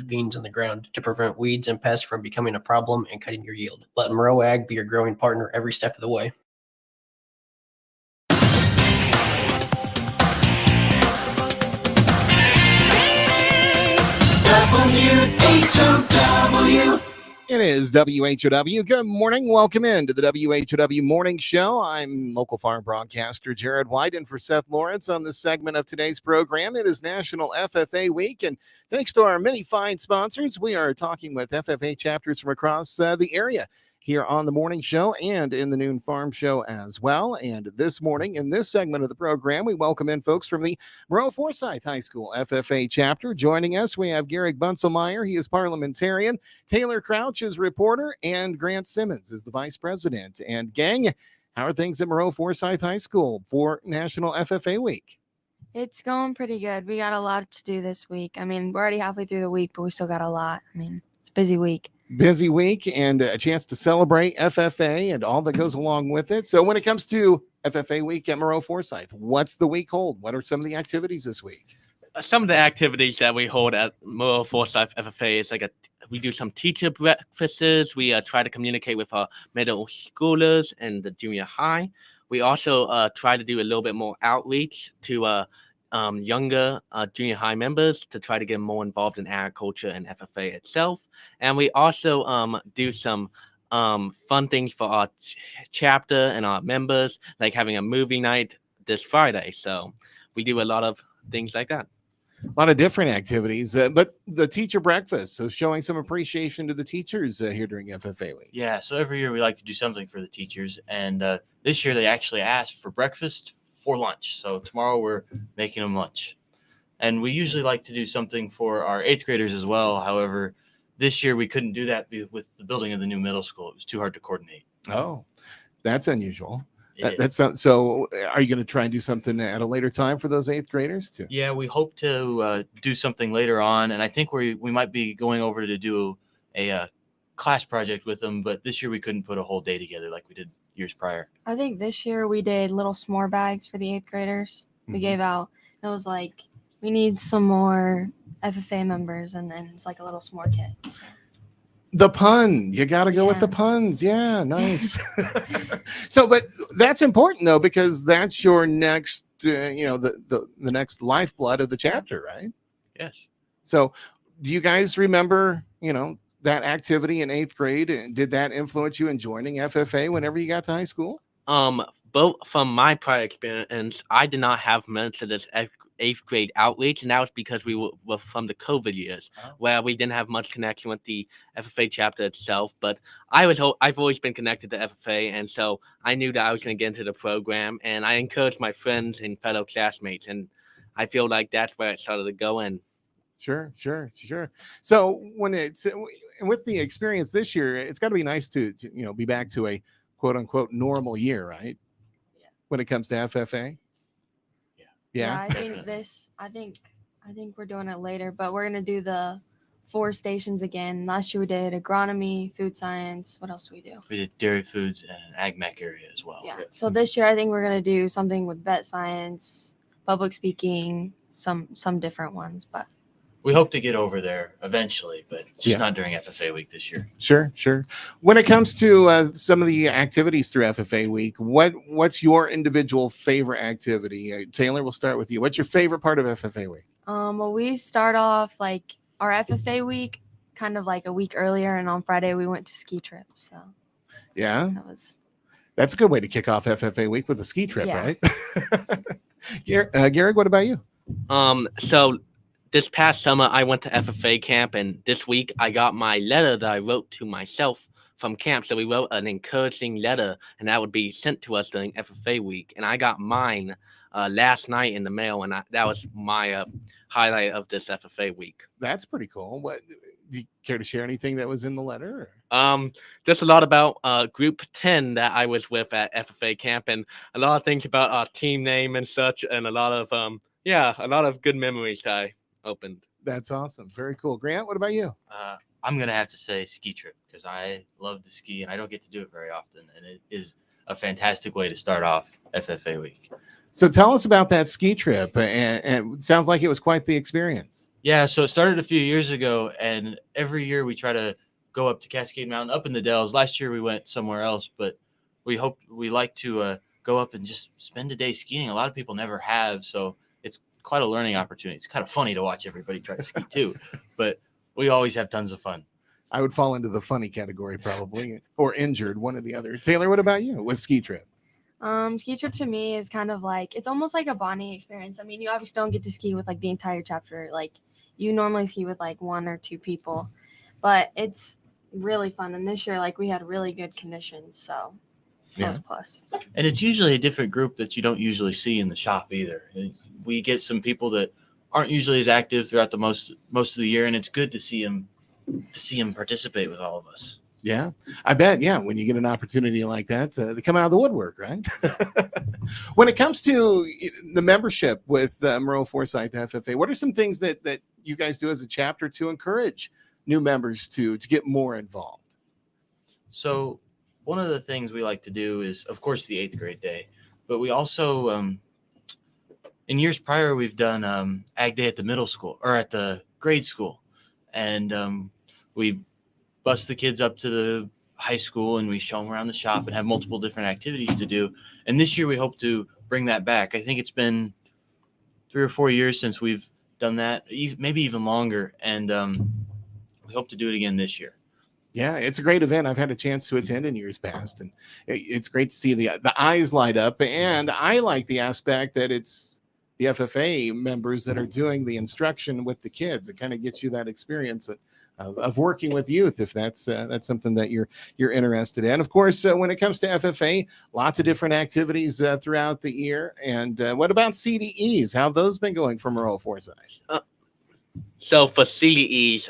beans in the ground to prevent weeds and pests from becoming a problem and cutting your yield. Let Maroa-Ag be your growing partner every step of the way. WHOW. It is WHOW. Good morning. Welcome in to the WHOW Morning Show. I'm local farm broadcaster Jared White, and for Seth Lawrence on this segment of today's program. It is National FFA Week, and thanks to our many fine sponsors, we are talking with FFA chapters from across the area here on the morning show and in the noon farm show as well. And this morning, in this segment of the program, we welcome in folks from the Maroa-Forsyth High School FFA chapter. Joining us, we have Garrick Bunselmeyer. He is parliamentarian. Taylor Crouch is reporter, and Grant Simmons is the vice president. And gang, how are things at Maroa-Forsyth High School for National FFA Week? It's going pretty good. We got a lot to do this week. I mean, we're already halfway through the week, but we still got a lot. I mean, it's a busy week. Busy week and a chance to celebrate FFA and all that goes along with it. So when it comes to FFA week at Maroa-Forsyth, what's the week hold? What are some of the activities this week? Some of the activities that we hold at Maroa-Forsyth FFA is we do some teacher breakfasts. We try to communicate with our middle schoolers and the junior high. We also try to do a little bit more outreach to younger junior high members to try to get more involved in agriculture and FFA itself. And we also do some fun things for our chapter and our members, like having a movie night this Friday. So we do a lot of things like that. A lot of different activities, but the teacher breakfast, so showing some appreciation to the teachers here during FFA week. Yeah, so every year we like to do something for the teachers, and this year they actually asked for breakfast for lunch. So tomorrow we're making them lunch. And we usually like to do something for our 8th graders as well. However, this year we couldn't do that with the building of the new middle school. It was too hard to coordinate. Oh, that's unusual. So are you going to try and do something at a later time for those 8th graders too? Yeah, we hope to do something later on. And I think we might be going over to do a class project with them. But this year we couldn't put a whole day together like we did years prior. I think this year we did little s'more bags for the 8th graders. We gave out, it was like, we need some more FFA members, and then it's like a little s'more kit. So. The pun, you got to go with the puns. Yeah, nice. So, but that's important though, because that's your next, the next lifeblood of the chapter, right? Yes. So do you guys remember, that activity in 8th grade? Did that influence you in joining FFA whenever you got to high school? Both from my prior experience, I did not have much of this 8th grade outreach, and that was because we were from the COVID years, where we didn't have much connection with the FFA chapter itself. But I've always been connected to FFA, and so I knew that I was going to get into the program, and I encouraged my friends and fellow classmates, and I feel like that's where it started to go in. Sure. So with the experience this year, it's got to be nice to be back to a quote unquote normal year, right? Yeah. When it comes to FFA. Yeah. I think we're doing it later, but we're gonna do the 4 stations again. Last year we did agronomy, food science. What else do we do? We did dairy foods and an ag mech area as well. Yeah. So this year I think we're gonna do something with vet science, public speaking, some different ones, but we hope to get over there eventually, but just not during FFA week this year. Sure. When it comes to some of the activities through FFA week, what's your individual favorite activity? Taylor, we'll start with you. What's your favorite part of FFA week? Well, we start off like our FFA week kind of like a week earlier, and on Friday we went to ski trip. So yeah, that's a good way to kick off FFA week, with a ski trip, right? Garrick, what about you? So this past summer, I went to FFA camp, and this week I got my letter that I wrote to myself from camp. So we wrote an encouraging letter, and that would be sent to us during FFA week. And I got mine last night in the mail, and that was my highlight of this FFA week. That's pretty cool. What do you care to share anything that was in the letter? Just a lot about Group 10 that I was with at FFA camp, and a lot of things about our team name and such, and a lot of good memories that I opened. That's awesome. Very cool. Grant, what about you? I'm gonna have to say ski trip, because I love to ski and I don't get to do it very often, and it is a fantastic way to start off FFA week. So tell us about that ski trip, and it sounds like it was quite the experience. Yeah, so it started a few years ago, and every year we try to go up to Cascade Mountain, up in the Dells. Last year we went somewhere else, but we like to go up and just spend a day skiing. A lot of people never have, so it's quite a learning opportunity. It's kind of funny to watch everybody try to ski too, but we always have tons of fun. I would fall into the funny category probably, or injured, one or the other. Taylor, what about you with ski trip? Ski trip to me is kind of like, it's almost like a bonding experience. I mean, you obviously don't get to ski with like the entire chapter. Like you normally ski with like 1 or 2 people, but it's really fun. And this year, like we had really good conditions, so that was a plus. And it's usually a different group that you don't usually see in the shop either. We get some people that aren't usually as active throughout the most of the year, and it's good to see them participate with all of us. Yeah, I bet. Yeah, when you get an opportunity like that, they come out of the woodwork, right? When it comes to the membership with Maroa-Forsyth FFA, what are some things that you guys do as a chapter to encourage new members to get more involved? So one of the things we like to do is, of course, the 8th grade day, but we also, in years prior, we've done Ag Day at the middle school or at the grade school, and we bus the kids up to the high school and we show them around the shop and have multiple different activities to do. And this year we hope to bring that back. I think it's been 3 or 4 years since we've done that, maybe even longer. And we hope to do it again this year. Yeah, it's a great event. I've had a chance to attend in years past, and it's great to see the eyes light up. And I like the aspect that it's the FFA members that are doing the instruction with the kids. It kind of gets you that experience of working with youth, if that's something that you're interested in. Of course, when it comes to FFA, lots of different activities throughout the year. And what about CDEs? How have those been going for Maroa-Forsyth? So for CDEs,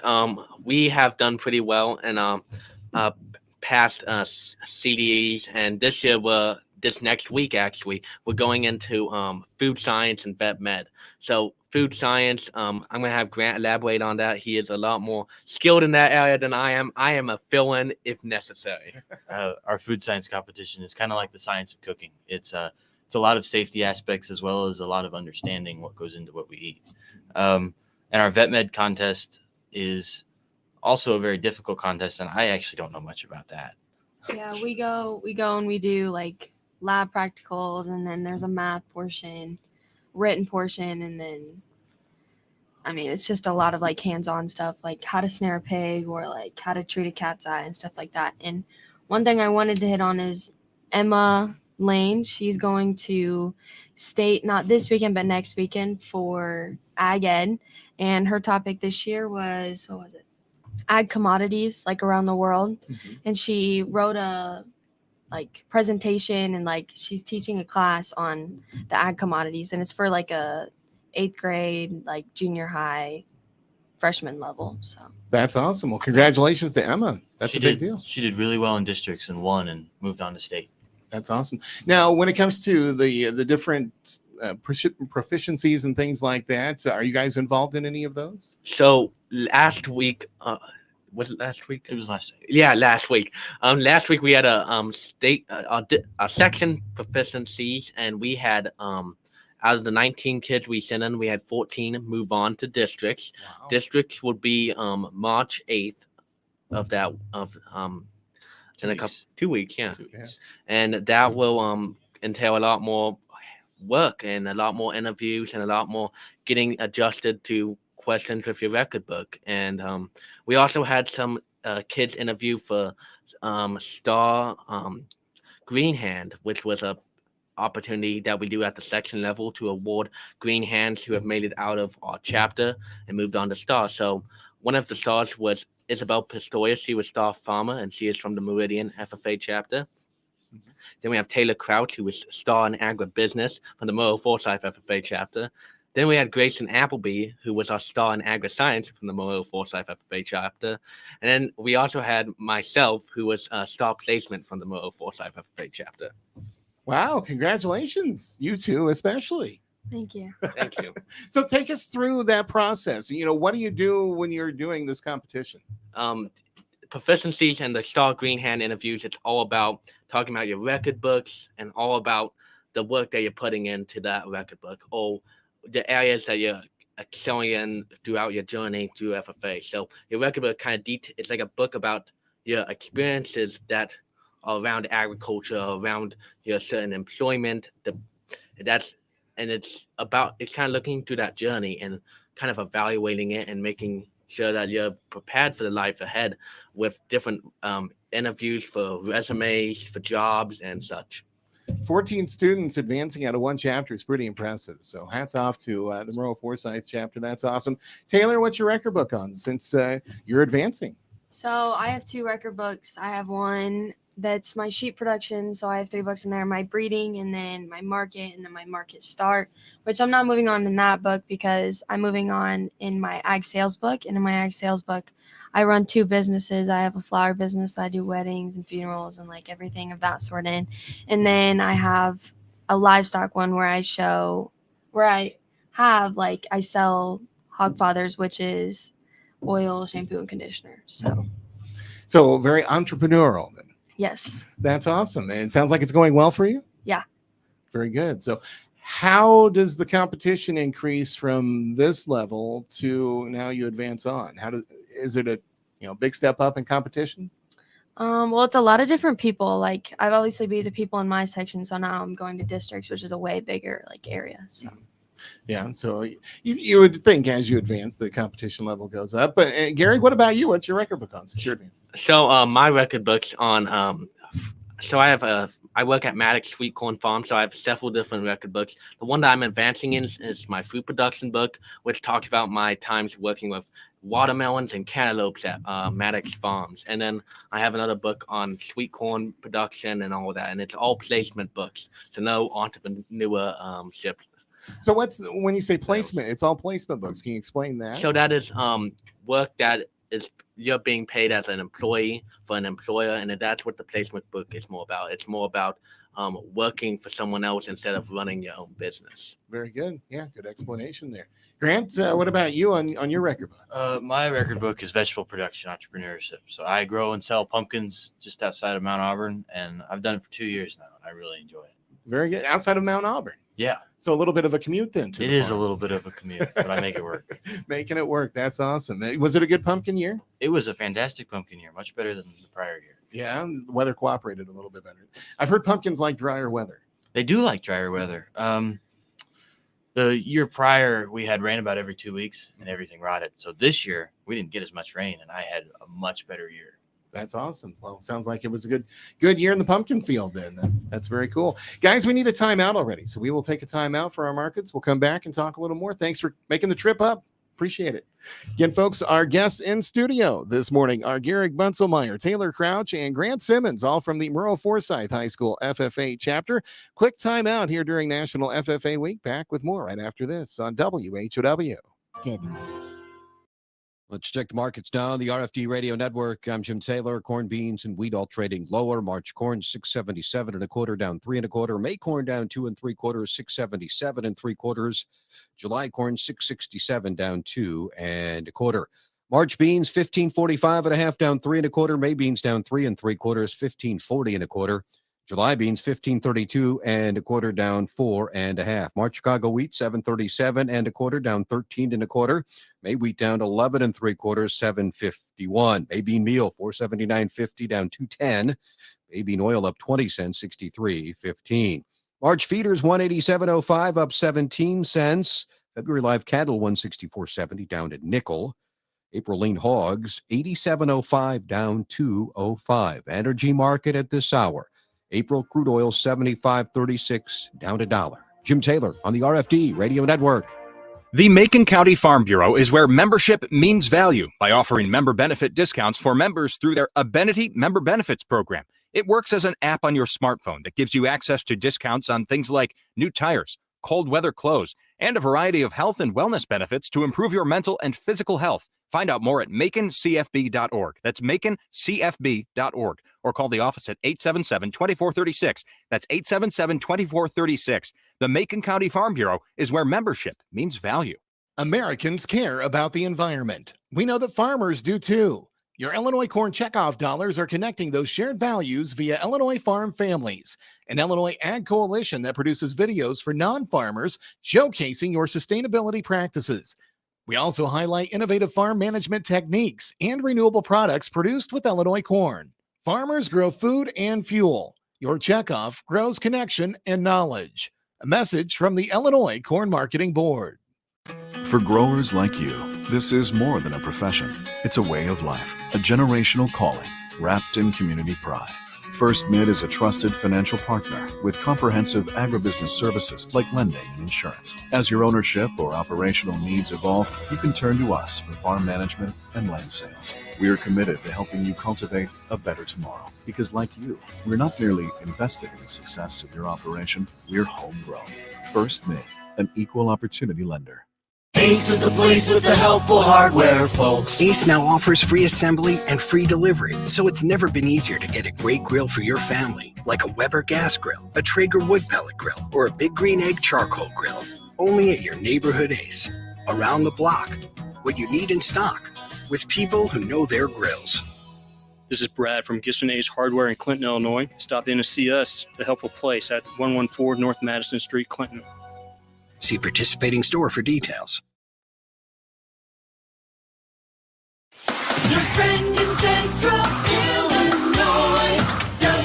we have done pretty well and past CDEs, and this year this next week actually we're going into food science and vet med. So food science, I'm gonna have Grant elaborate on that. He is a lot more skilled in that area than I am. I am a fill-in if necessary. Our food science competition is kind of like the science of cooking. It's a lot of safety aspects as well as a lot of understanding what goes into what we eat. And our vet med contest is also a very difficult contest, and I actually don't know much about that. Yeah, we go and we do like lab practicals, and then there's a math portion, written portion, and then I mean it's just a lot of like hands-on stuff, like how to snare a pig or like how to treat a cat's eye and stuff like that. And one thing I wanted to hit on is Emma Lane. She's going to state not this weekend but next weekend for Ag Ed, and her topic this year was, what was it? Ag commodities, like around the world. Mm-hmm. And she wrote a like presentation, and like she's teaching a class on the ag commodities, and it's for like a 8th grade, like junior high freshman level. So that's awesome. Well, congratulations to Emma. That's a big deal. She did really well in districts and won and moved on to state. That's awesome. Now, when it comes to the different proficiencies and things like that, are you guys involved in any of those? So last week, was it last week? It was last week. Yeah, last week. Last week we had a state a section proficiencies, and we had out of the 19 kids we sent in, we had 14 move on to districts. Wow. Districts would be March 8th of that in a couple 2 weeks, yeah. 2 weeks. And that will entail a lot more work and a lot more interviews and a lot more getting adjusted to questions with your record book. And we also had some kids interview for Star Green Hand, which was a opportunity that we do at the section level to award green hands who have made it out of our chapter and moved on to Star. So one of the stars was Isabel Pistorius. She was Star Farmer, and she is from the Meridian FFA chapter. Mm-hmm. Then we have Taylor Crouch, who was Star in Agribusiness from the Maroa-Forsyth FFA chapter. Then we had Grayson Appleby, who was our Star in Agri-Science from the Maroa-Forsyth FFA chapter. And then we also had myself, who was Star Placement from the Maroa-Forsyth FFA chapter. Wow, congratulations, you two especially. thank you. Thank you. So take us through that process. What do you do when you're doing this competition? Proficiencies and the Star Green Hand interviews, it's all about talking about your record books and all about the work that you're putting into that record book, or the areas that you're excelling in throughout your journey through FFA. So your record book kind of it's like a book about your experiences that are around agriculture, around your certain employment. It's kind of looking through that journey and kind of evaluating it and making sure that you're prepared for the life ahead with different interviews for resumes, for jobs, and such. 14 students advancing out of one chapter is pretty impressive. So hats off to the Maroa-Forsyth Chapter. That's awesome. Taylor, what's your record book on since you're advancing? So I have 2 record books. I have one that's my sheep production. So I have 3 books in there, my breeding, and then my market, and then my market start, which I'm not moving on in that book because I'm moving on in my ag sales book. And in my ag sales book, I run 2 businesses. I have a flower business that I do weddings and funerals and like everything of that sort in. And then I have a livestock one where I sell hog fathers, which is oil, shampoo, and conditioner. So very entrepreneurial then. Yes. That's awesome. And it sounds like it's going well for you. Yeah. Very good. So how does the competition increase from this level to now you advance on? Is it a big step up in competition? Well, it's a lot of different people. Like I've obviously beat the people in my section, so now I'm going to districts, which is a way bigger area. So yeah, so you would think as you advance, the competition level goes up. But Gary, what about you? What's your record book on since you're advancing? So my record book's on. I work at Maddox Sweet Corn Farm, so I have several different record books. The one that I'm advancing in is my fruit production book, which talks about my times working with watermelons and cantaloupes at Maddox Farms. And then I have another book on sweet corn production and all of that, and it's all placement books, so no entrepreneurship. So when you say placement, it's all placement books. Can you explain that? So that is work that is you're being paid as an employee for an employer, and that's what the placement book is more about. It's more about working for someone else instead of running your own business. Very good. Yeah, good explanation there. Grant, what about you on your record book? My record book is vegetable production entrepreneurship. So I grow and sell pumpkins just outside of Mount Auburn, and I've done it for 2 years now, and I really enjoy it. Very good. Outside of Mount Auburn. Yeah. So a little bit of a commute then. It is a little bit of a commute, but I make it work. Making it work. That's awesome. Was it a good pumpkin year? It was a fantastic pumpkin year, much better than the prior year. Yeah, the weather cooperated a little bit better. I've heard pumpkins like drier weather. They do like drier weather. The year prior, we had rain about every 2 weeks and everything rotted. So this year, we didn't get as much rain, and I had a much better year. That's awesome. Well, sounds like it was a good year in the pumpkin field then. That's very cool. Guys, we need a timeout already. So we will take a timeout for our markets. We'll come back and talk a little more. Thanks for making the trip up. Appreciate it. Again, folks, our guests in studio this morning are Garrick Bunselmeyer, Taylor Crouch, and Grant Simmons, all from the Maroa-Forsyth High School FFA chapter. Quick timeout here during National FFA Week. Back with more right after this on WHOW. Let's check the markets now on the RFD Radio Network. I'm Jim Taylor. Corn, beans, and wheat all trading lower. March corn 677 1/4, down 3 1/4. May corn down 2 3/4, 677 3/4. July corn 667, down 2 1/4. March beans 1545 1/2, down 3 1/4. May beans down 3 3/4, 1540 1/4. July beans 1532 1/4, down 4 1/2. March Chicago wheat 737 1/4, down 13 1/4. May wheat down 11 3/4, 751. May bean meal 479.50, down 210. May bean oil up 20 cents, 63.15. March feeders 187.05, up 17 cents. February live cattle 164.70, down a nickel. April lean hogs 87.05, down 2.05. Energy market at this hour. April crude oil 75.36, down $1. Jim Taylor on the RFD Radio Network. The Macon County Farm Bureau is where membership means value by offering member benefit discounts for members through their Abenity Member Benefits Program. It works as an app on your smartphone that gives you access to discounts on things like new tires, cold weather clothes, and a variety of health and wellness benefits to improve your mental and physical health. Find out more at maconcfb.org. That's maconcfb.org. Or call the office at 877-2436. That's 877-2436. The Macon County Farm Bureau is where membership means value. Americans care about the environment. We know that farmers do too. Your Illinois Corn Checkoff dollars are connecting those shared values via Illinois Farm Families, an Illinois ag coalition that produces videos for non-farmers showcasing your sustainability practices. We also highlight innovative farm management techniques and renewable products produced with Illinois corn. Farmers grow food and fuel. Your checkoff grows connection and knowledge. A message from the Illinois Corn Marketing Board. For growers like you, this is more than a profession. It's a way of life, a generational calling wrapped in community pride. First Mid is a trusted financial partner with comprehensive agribusiness services like lending and insurance. As your ownership or operational needs evolve, you can turn to us for farm management and land sales. We are committed to helping you cultivate a better tomorrow because, like you, we're not merely invested in the success of your operation, we're homegrown. First Mid, an equal opportunity lender. Ace is the place with the helpful hardware, folks. Ace now offers free assembly and free delivery, so it's never been easier to get a great grill for your family, like a Weber gas grill, a Traeger wood pellet grill, or a Big Green Egg charcoal grill. Only at your neighborhood Ace. Around the block. What you need in stock. With people who know their grills. This is Brad from Gibson Ace Hardware in Clinton, Illinois. Stop in to see us, the helpful place at 114 North Madison Street, Clinton. See participating store for details. Your friend in Central Illinois, WHOW.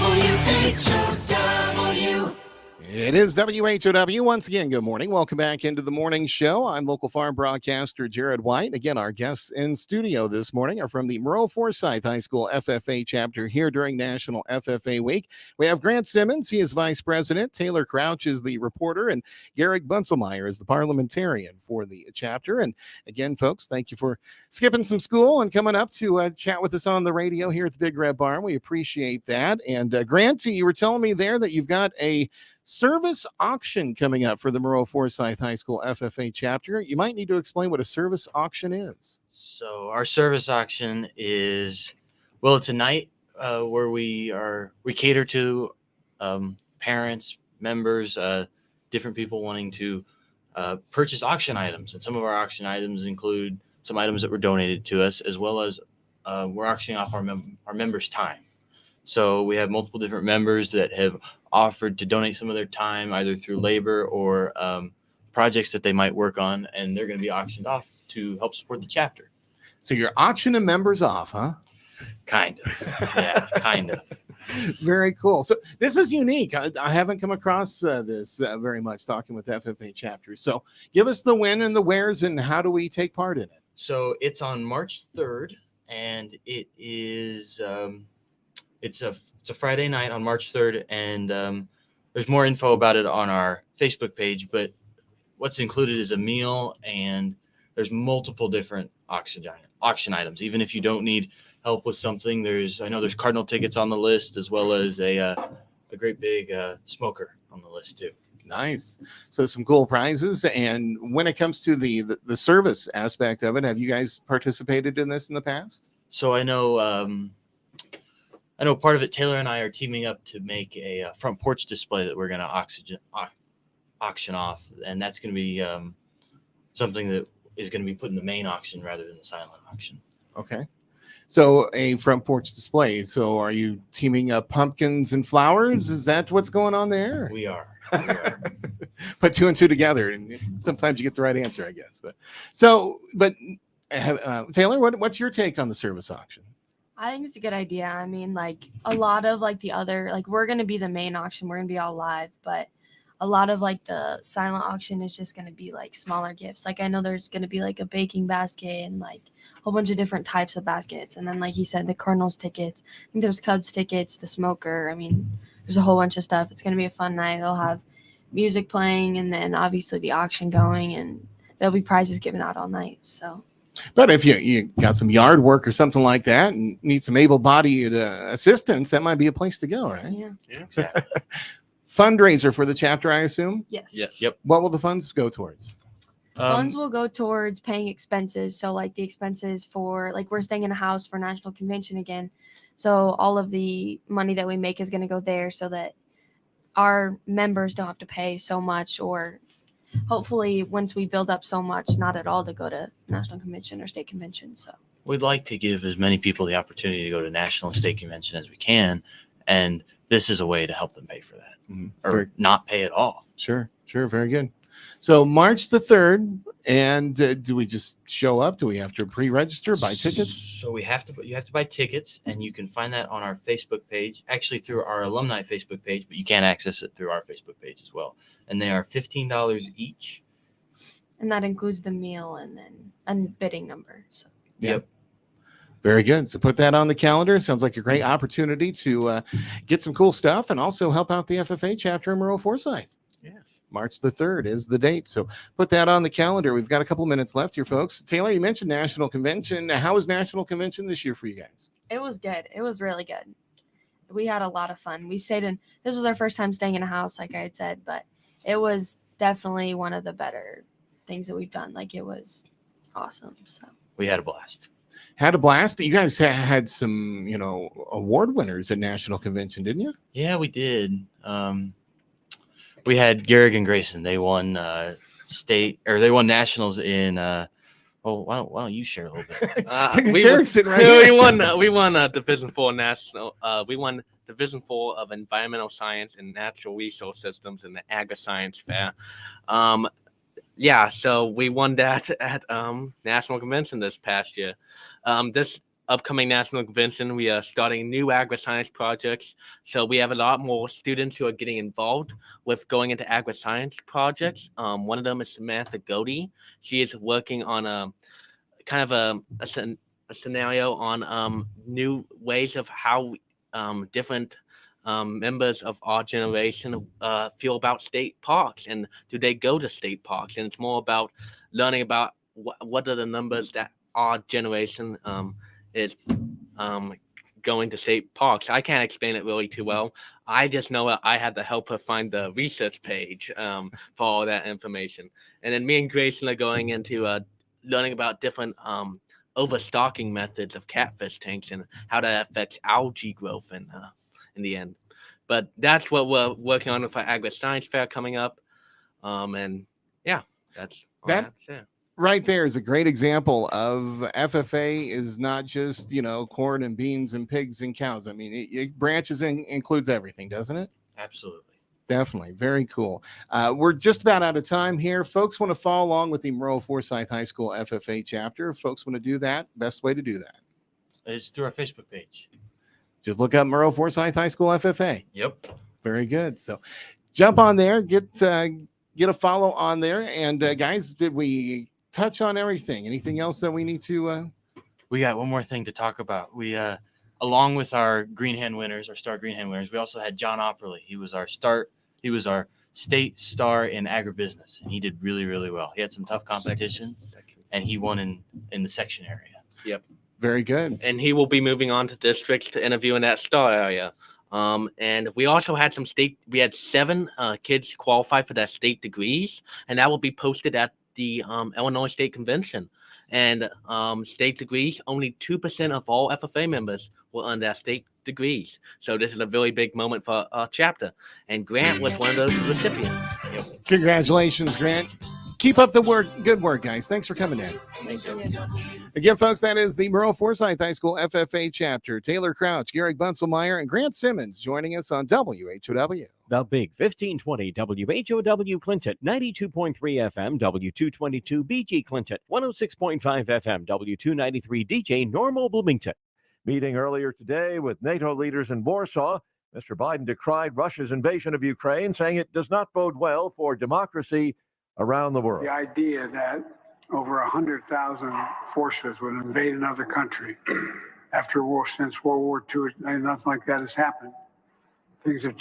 It is WHOW. Once again, good morning. Welcome back into the morning show. I'm local farm broadcaster Jared White. Again, our guests in studio this morning are from the Maroa-Forsyth High School FFA chapter here during National FFA Week. We have Grant Simmons. He is vice president. Taylor Crouch is the reporter. And Garrick Bunselmeyer is the parliamentarian for the chapter. And again, folks, thank you for skipping some school and coming up to chat with us on the radio here at the Big Red Barn. We appreciate that. And Grant, you were telling me there that you've got a service auction coming up for the Maroa-Forsyth High School FFA chapter. You might need to explain what a service auction is. So our service auction is, well, it's a night where we cater to parents, members, different people wanting to purchase auction items. And some of our auction items include some items that were donated to us, as well as we're auctioning off our members' time. So we have multiple different members that have offered to donate some of their time, either through labor or projects that they might work on, and they're going to be auctioned off to help support the chapter. So you're auctioning members off, huh? Kind of. Yeah, kind of. Very cool. So this is unique. I haven't come across this very much talking with FFA chapters. So give us the when and the wheres and how do we take part in it? So it's on March 3rd, and it is it's a Friday night on March 3rd, and there's more info about it on our Facebook page, but what's included is a meal, and there's multiple different auction items. Even if you don't need help with something, I know there's Cardinal tickets on the list, as well as a great big smoker on the list too. Nice. So some cool prizes. And when it comes to the service aspect of it, have you guys participated in this in the past? So I know part of it, Taylor and I are teaming up to make a front porch display that we're going to auction off. And that's going to be something that is going to be put in the main auction rather than the silent auction. Okay. So a front porch display. So are you teaming up pumpkins and flowers? Is that what's going on there? We are. Put two and two together, and sometimes you get the right answer, I guess. Taylor, what's your take on the service auction? I think it's a good idea. I mean, like a lot of like the other, like we're going to be the main auction. We're going to be all live, but a lot of like the silent auction is just going to be like smaller gifts. Like I know there's going to be like a baking basket and like a whole bunch of different types of baskets. And then like he said, the Cardinals tickets, I think there's Cubs tickets, the smoker. I mean, there's a whole bunch of stuff. It's going to be a fun night. They'll have music playing and then obviously the auction going, and there'll be prizes given out all night. So. But if you got some yard work or something like that and need some able-bodied assistance, that might be a place to go, right? Yeah. Exactly. Fundraiser for the chapter, I assume? Yes. Yeah. Yep. What will the funds go towards? Funds will go towards paying expenses. So like the expenses for, like we're staying in a house for National Convention again. So all of the money that we make is going to go there so that our members don't have to pay so much, or hopefully once we build up so much, not at all to go to National Convention or State Convention. So we'd like to give as many people the opportunity to go to National and State Convention as we can. And this is a way to help them pay for that, or not pay at all. Sure. Very good. So March the 3rd, And do we just show up? Do we have to pre-register, buy tickets? So you have to buy tickets, and you can find that on our Facebook page, actually through our alumni Facebook page, but you can access it through our Facebook page as well. And they are $15 each. And that includes the meal and then a bidding number. So Yep. Very good. So put that on the calendar. Sounds like a great opportunity to get some cool stuff and also help out the FFA chapter in Maroa-Forsyth. Yeah. March the 3rd is the date. So put that on the calendar. We've got a couple minutes left here, folks. Taylor, you mentioned National Convention. How was National Convention this year for you guys? it was good. It was really good. We had a lot of fun. We stayed in, this was our first time staying in a house, like I had said, but it was definitely one of the better things that we've done. Like, it was awesome. So We had a blast. Had a blast. You guys had some, award winners at National Convention, didn't you? Yeah, we did. We had Garrick and Grayson. They won they won nationals in why don't you share a little bit? Garrick's sitting right here. We won Division 4 national. We won Division 4 of Environmental Science and Natural Resource Systems in the Agri-Science Fair. So we won that at National Convention this past year. This upcoming National Convention, we are starting new agri-science projects. So we have a lot more students who are getting involved with going into agri-science projects. One of them is Samantha Godey. She is working on a kind of a scenario on new ways of how different members of our generation feel about state parks, and do they go to state parks? And it's more about learning about what are the numbers that our generation is going to state parks. I can't explain it really too well. I just know I had to help her find the research page for all that information. And then me and Grayson are going into learning about different overstocking methods of catfish tanks and how that affects algae growth in the end. But that's what we're working on with our agri-science fair coming up. And yeah, that's all I have to say. Right there is a great example of FFA is not just, corn and beans and pigs and cows. I mean, it branches and includes everything, doesn't it? Absolutely. Definitely. Very cool. We're just about out of time here. Folks want to follow along with the Maroa-Forsyth High School FFA chapter. If folks want to do that, best way to do that is through our Facebook page. Just look up Maroa-Forsyth High School FFA. Yep. Very good. So jump on there, get a follow on there. And guys, did we touch on everything? Anything else that we need to We got one more thing to talk about. We along with our Green Hand winners, our star Green Hand winners, we also had John Opperly. He was our state star in agribusiness, and he did really, really well. He had some tough competition, and he won in the section area. Yep. Very good. And he will be moving on to districts to interview in that star area. And we also had we had 7 kids qualify for their state degrees, and that will be posted at the Illinois State Convention. And state degrees, only 2% of all FFA members will earn their state degrees. So this is a really big moment for our chapter. And Grant was one of those recipients. Yep. Congratulations, Grant. Keep up the good work, guys. Thanks for coming in. Thank you. Again, folks, that is the Maroa-Forsyth High School FFA chapter. Taylor Crouch, Garrick Bunselmeyer, and Grant Simmons joining us on WHOW. The Big 1520 WHOW Clinton, 92.3 FM, W222 BG Clinton, 106.5 FM, W293 DJ Normal Bloomington. Meeting earlier today with NATO leaders in Warsaw, Mr. Biden decried Russia's invasion of Ukraine, saying it does not bode well for democracy around the world. The idea that over 100,000 forces would invade another country after war, since World War II, nothing like that has happened. Things have